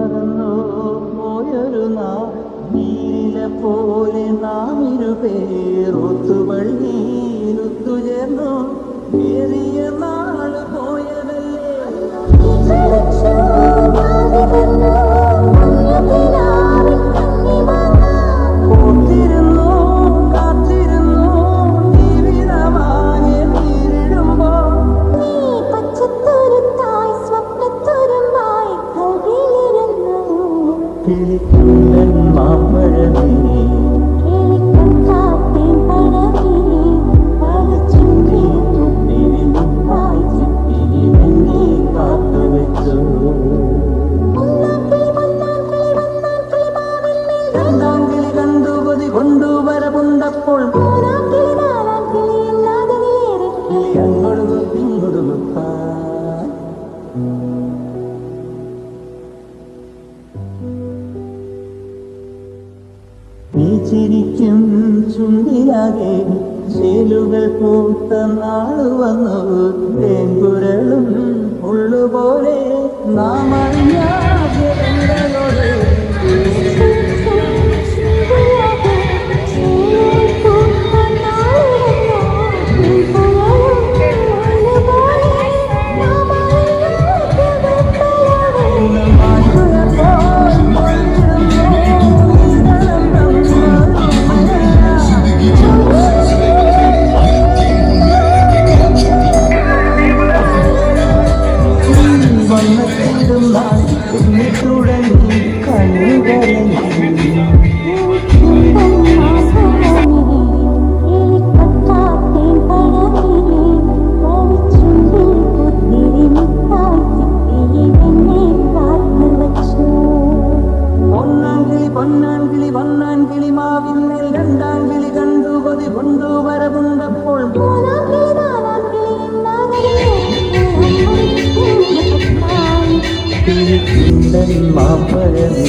മറന്നു പോയൊരു നാൾ നീല പോലെ നാം ഇരുപേർ ഒത്തുവഴിയിലൊത്തുചേർന്നു ഏറിയ നാള് പോയതല്ലേ കിളിക്കുണ്ടൻ മാമ്പഴമേ കാത്തുവെച്ചു രണ്ടാം കിളി കണ്ടുപതി കൊണ്ടുവരവുണ്ടപ്പോൾ അങ്ങോട്ട് ഇങ്ങോട്ട് നീ ചിരിക്കും ചുണ്ടിലാകെ ചേലുകൾ പൂത്ത നാള് വന്നു തേൻകുരളും ഉള്ളുപോലെ നാം അറിയാതെ തുടങ്ങി കണ്ണുകരങ്ങി പൊന്നാൻ കിളി മാവിന്മേൽ രണ്ടാം കിളി കണ്ടുപതി കൊണ്ടുവരവുണ്ടപ്പോൾ കിളിക്കുണ്ടൻ മാമ്പഴമേ